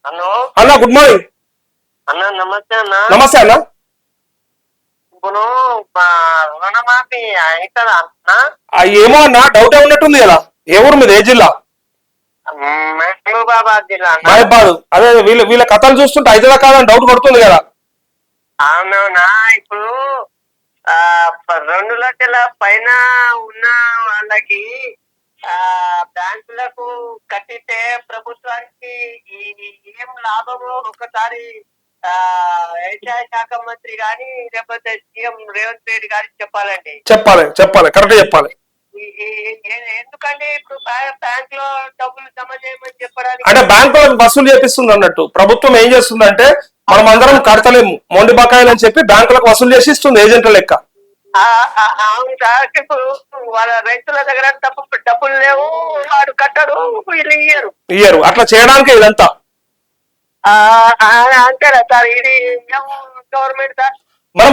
Hello అన్న good morning. అన్న, నమస్తే అన్న. నమస్తే అన్న. ఇప్పుడు రుణమాఫీ అవుతుందా అన్న? ఏమో అన్న డౌట్ ఉన్నట్టుంది కదా. ఏ ఊరు మీద, ఏ జిల్లా? మహబూబాబాద్ జిల్లా అన్న. మహబాద్. అదే వీళ్ళ వీళ్ళ కథలు చూస్తుంటే అవుతుందా కాదని డౌట్ పడుతుంది కదా. అవునవునా. ఇప్పుడు 2 లక్షల పైన ఉన్న వాళ్ళకి బ్యాంకులకు కట్టితే ప్రభుత్వానికి ఏం లాభమో ఒకసారి వ్యవసాయ శాఖ మంత్రి గాని లేకపోతే సీఎం రేవంత్ రెడ్డి గారికి చెప్పాలండి. చెప్పాలి కరెక్ట్ చెప్పాలి. ఎందుకంటే ఇప్పుడు బ్యాంక్ లో డబ్బులు జమ చేయమని చెప్పడానికి అంటే బ్యాంకులకు వసూలు చేపిస్తుంది అన్నట్టు. ప్రభుత్వం ఏం చేస్తుందంటే మనం అందరం కడతలేము మొండి బకాయిలు అని చెప్పి బ్యాంకులకు వసూలు చేసి ఇస్తుంది ఏజెంట్ల లెక్క. అవును సార్. ఇప్పుడు వాళ్ళ రైతుల దగ్గర డబ్బులు లేవు, వాడు కట్టడు, వీళ్ళు ఇయ్యరు. అట్లా చేయడానికి ఇదంతా. అంతేనా సార్? ఇది గవర్నమెంట్ సార్.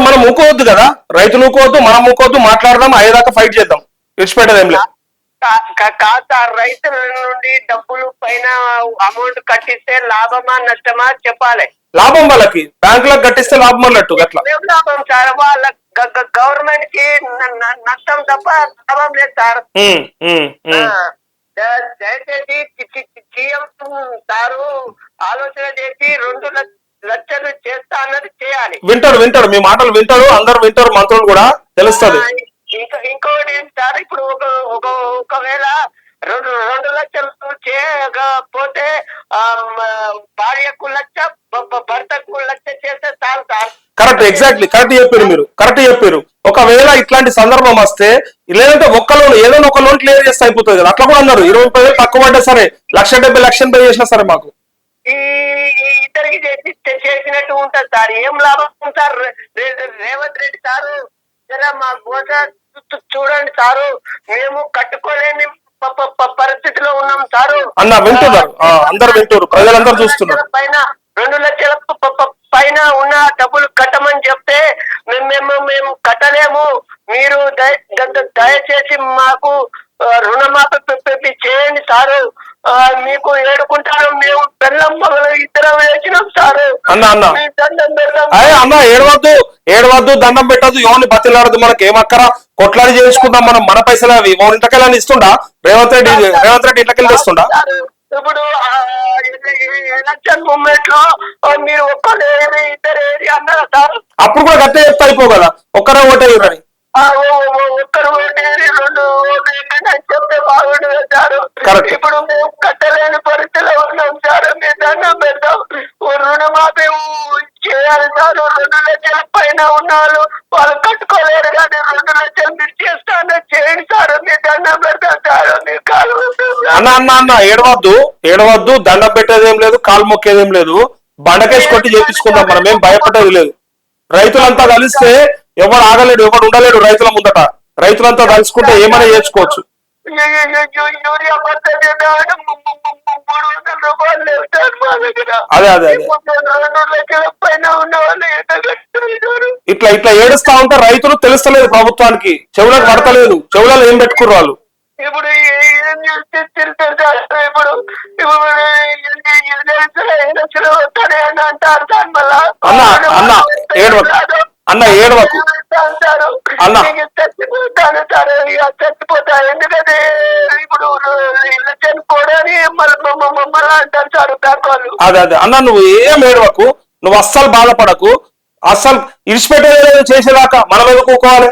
మనం ఊకోవద్దు కదా, రైతులు ఊకోవద్దు, మనం ఊకోవద్దు, మాట్లాడదాం, అయ్యేదాకా ఫైట్ చేద్దాం, విడిచిపెట్టదేం లేదు. కాదు సార్, రైతుల నుండి డబ్బులు పైన అమౌంట్ కట్టిస్తే లాభమా నష్టమా చెప్పాలి. లాభం వాళ్ళకి, బ్యాంకులకు కట్టిస్తే లాభం అన్నట్టు. అట్లా లాభం సార్, వాళ్ళ గవర్నమెంట్ కి నష్టం తప్ప లాభం లేదు సార్. దయచేసి సీఎం సారు ఆలోచన చేసి 2 లక్షలు చేస్తా అన్నది చేయాలి. వింటాడు మీ మాటలు వింటాడు, అందరు వింటారు, మంత్రులు కూడా తెలుస్తుంది. ఇంకోటి ఏంటి సార్, ఇప్పుడు ఒకవేళ 2 లక్షలు చేయకపోతే భార్యకు 1 లక్ష, భర్తకు 1 లక్ష చేస్తే చాలు సార్. కరెక్ట్, ఎగ్జాక్ట్లీ కరెక్ట్ చెప్పారు మీరు, కరెక్ట్ చెప్పారు. ఒకవేళ ఇట్లాంటి సందర్భం వస్తే, లేదంటే ఒక్క లోన్ ఏదైనా ఒక లోన్ క్లియర్ చేస్తే అయిపోతుంది కదా. అట్లా కూడా అన్నారు. 20,000 తక్కువ పడ్డా సరే 1,70,00,000 పే చేసినా సరే మాకు ఈ ఇద్దరికి చేసినట్టు ఉంటుంది సార్. ఏం లాభం సార్? రేవంత్ రెడ్డి సారు జరా మా గోస చూడండి సారు, మేము కట్టుకోలేని పరిస్థితిలో ఉన్నాం సారు. అన్న వింటున్నారు, అందరు వింటారు, ప్రజలందరూ చూస్తున్నారు. పైన 2 లక్షల పైన ఉన్న డబ్బులు కట్టమని చెప్తే మేము కట్టలేము, మీరు దయచేసి మాకు రుణమాఫీ చేయండి సారు, మీకు ఏడుకుంటాను, మేము బెల్లం మొదలు ఇద్దరం వేసినాం సారు. అన్న ఏడవద్దు, దండం పెట్టద్దు, ఎవరిని బతిలాడదు, మనకి ఏమక్కరా, కొట్లాడి చేసుకుందాం మనం. మన పైసలు అవి ఇంటకెళ్ళని ఇస్తుండా రేవంత్ రెడ్డి ఇంట్లోకెళ్ళి తెస్తుండా? ఇప్పుడు ఎలక్షన్ మూమెంట్ లో మీరు ఒక్కరు ఇద్దరు అన్నారా సార్? అప్పుడు కూడా గట్టే చెప్తే అయిపో కదా, ఒక్కరే ఓటే ఇవ్వని. ఒక్కరు ఓటేది 2 చెప్తే బాగుండదు సార్. ఇప్పుడు మేము కట్టలేని పరిస్థితిలో ఉన్నాం సార్. మీరు దండం పెడతాం, రుణమాఫీ చేయాలి సార్. 2 లక్షల పైన ఉన్న వాళ్ళు కట్టుకోలేరు కానీ 2 లక్షలు మీరు చేస్తాను చేయండి సార్. మీరు దండం పెడతాం సార్. మీరు కాలు అన్న ఏడవద్దు, దండం పెట్టేదేం లేదు, కాలు మొక్కేదేం లేదు, బండకేసి కొట్టి చేపించుకుందాం, మనం ఏం భయపడేది లేదు. రైతులంతా కలిస్తే ఎవడు ఆగలేడు, ఎవడు ఉండలేడు రైతుల ముందట. రైతులంతా కలుసుకుంటే ఏమైనా చేసుకోవచ్చు. అదే ఇట్లా ఏడుస్తా ఉంటే రైతులు తెలుస్తలేదు ప్రభుత్వానికి, చెవులకు పడతలేదు, చెవులలో ఏం పెట్టుకున్నారు వాళ్ళు. ఇప్పుడు ఏం చేస్తే తిరుగుతారు సార్. ఇప్పుడు అంటారు సార్. మళ్ళా ఏడవకు అన్న, చచ్చిపోతాను సార్. చచ్చిపోతాను, ఎందుకంటే ఇప్పుడు చనిపోవడానికి మళ్ళీ అంటారు సార్ బ్యాంక్ వాళ్ళు. అదే అన్న, నువ్వు ఏం ఏడవకు, నువ్వు అస్సలు బాధపడకు, అస్సలు ఇడిచిపెట్టేది చేసేదాకా మనం ఎదుర్కోవాలి.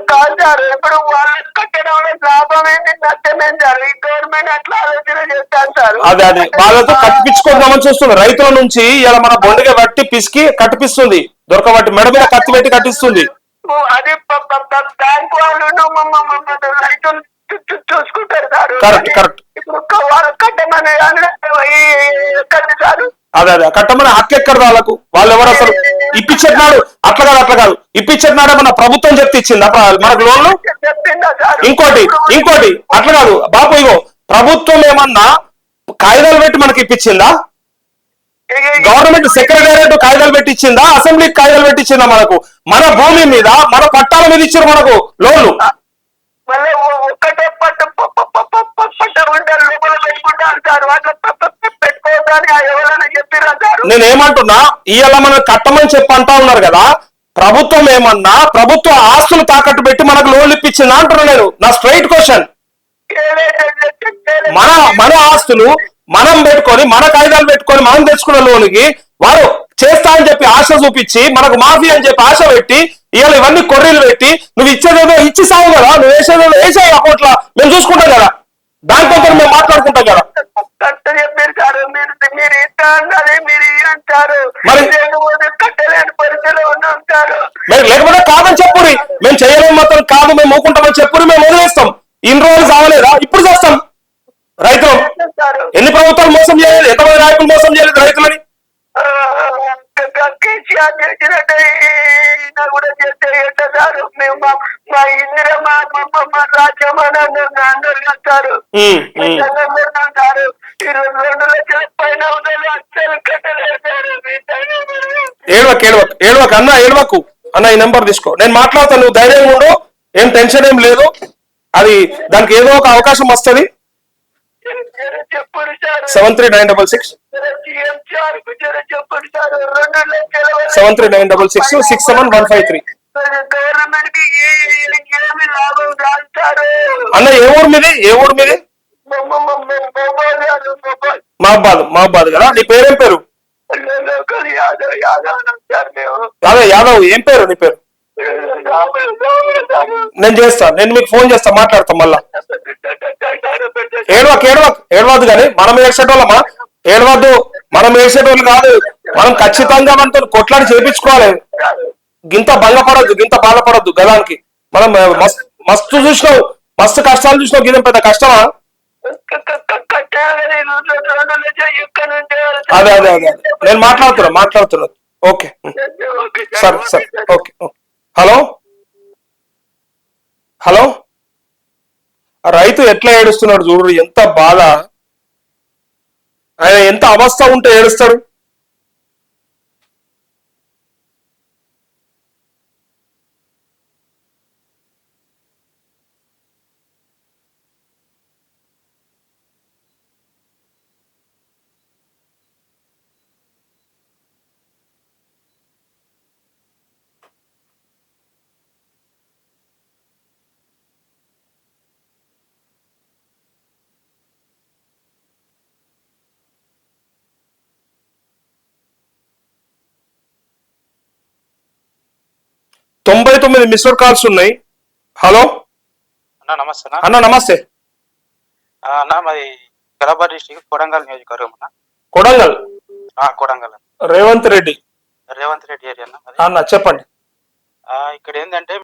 కాదు సార్, ఇప్పుడు వాళ్ళు కట్టడంలో లాభం ఏంటి, నష్టం ఏంటి సార్? ఈ గవర్నమెంట్ అట్లా ఆలోచన చేస్తాను సార్. అదే వాళ్ళతో కట్టిపించుకుందామని చూస్తుంది. రైతుల నుంచి ఇలా మన బొండిగా బట్టి పిసికి కట్టిపిస్తుంది, దొరకబట్టి మెడ మీద కత్తి పెట్టి కట్టిస్తుంది. అది బ్యాంక్ వాళ్ళు రైతులు చూసుకుంటారు సార్. కరెక్ట్. ఇప్పుడు వాళ్ళు కట్టమని సార్. అదే కట్టమని హక్కు ఎక్కడ వాళ్ళకు? వాళ్ళు ఎవరు అసలు ఇప్పించేటున్నాడు? అట్లా కాదు ఇప్పించేటున్నాడే మన ప్రభుత్వం చెప్తే ఇచ్చింది మనకు లోన్లు. ఇంకోటి అట్లా కాదు బాపు, ఇగో ప్రభుత్వం ఏమన్నా కాగితాలు పెట్టి మనకి ఇప్పించిందా? గవర్నమెంట్ సెక్రటేరియట్ కాగితాలు పెట్టించిందా? అసెంబ్లీకి కాగితాలు పెట్టించిందా? మనకు మన భూమి మీద, మన పట్టాల మీద ఇచ్చారు మనకు లోన్లు. ఒక్కటే పట్ట ఉంటే లోపల పెట్టుకుంటారు సార్. పోతాని ఎవరైనా చెప్పిరంటారు. నేనేమంటున్నా, ఇవాళ మనం కట్టమని చెప్పి అంటా ఉన్నారు కదా, ప్రభుత్వం ఏమన్నా ప్రభుత్వ ఆస్తులు తాకట్టు పెట్టి మనకు లోన్లు ఇప్పించిందా అంటున్నా నేను. నా స్ట్రైట్ క్వశ్చన్. మన మన ఆస్తులు మనం పెట్టుకొని, మన కాయిదాలు పెట్టుకొని మనం తెచ్చుకున్న లోనికి వారు చేస్తా అని చెప్పి ఆశ చూపించి, మనకు మాఫీ అని చెప్పి ఆశ పెట్టి, ఇవాళ ఇవన్నీ కొర్రీలు పెట్టి, నువ్వు ఇచ్చేదేదో ఇచ్చి సాగు కదా, నువ్వు వేసేదేదో వేసాయి అకౌంట్లో, మేము చూసుకుంటాం కదా, దానితో మేము మాట్లాడుకుంటాం కదా. చెప్పారు సార్, మీరు ఇస్తా అన్నది మీరు అంటారు, మరి కట్టలేని పరిస్థితిలో ఉన్నాం సార్. లేకపోతే కాదని చెప్పురి, మేము చేయలేము మాత్రం కాదు, మేము ఊకుంటామని చెప్పురి, మేము వదిలేస్తాం. ఇన్ని రోజులు కావలేదా, ఇప్పుడు చేస్తాం. రైతులు ఎన్ని ప్రభుత్వాలు మోసం చేయలేదు, ఎంతమంది నాయకులు మోసం చేయలేదు రైతులని. కేసీఆర్ చేసినట్టు కూడా చేస్తే ఎట్లా సార్? మేము మా ఇందిర మా రాజ్యం అని అందరు కట్టారు సార్. 2 లక్షల పైన అసలు కట్టలేదు సార్. ఏడవకు అన్న, ఏడవకు అన్న, ఈ నెంబర్ తీసుకో, నేను మాట్లాడతాను, నువ్వు ధైర్యంగా ఉండు, ఏం టెన్షన్ ఏం లేదు. అది దానికి ఏదో ఒక అవకాశం వస్తుంది. 73966 73966 67153. అన్న ఏ ఊరు మీది? మహబాద్ కదా. నీ పేరేం పేరు? అదే యాదవ్. ఏం పేరు నీ పేరు? నేను చేస్తా, నేను మీకు ఫోన్ చేస్తా, మాట్లాడతాం మళ్ళా. ఏడవద్దు కానీ మనం ఏడ్చేటోళ్ళమా? ఏడవద్దు, మనం ఏడ్చేటోళ్ళు కాదు. మనం ఖచ్చితంగా మనతో కొట్లాడి చేపించుకోవాలి. గింత భంగపడద్దు, గింత బాధపడద్దు గదానికి. మనం మస్తు చూసినావు, మస్తు కష్టాలు చూసినావు, గిదం పెద్ద కష్టమా? అదే నేను మాట్లాడుతున్నా. ఓకే సరే ఓకే. హలో, రైతు ఎట్లా ఏడుస్తున్నాడు చూడు, ఎంత బాధ, ఆయన ఎంత అవస్థ ఉంటే ఏడుస్తాడు. తొంభై 99 మిస్డ్ కాల్స్ ఉన్నాయి. హలో అన్న, నమస్తే అన్న. మాది కడప డిస్ట్రిక్ట్ కొడంగల్ నియోజకవర్గం అన్న. కొడంగల్ రేవంత్ రెడ్డి ఏరియా అన్న, చెప్పండి. ఇక్కడ ఏంటంటే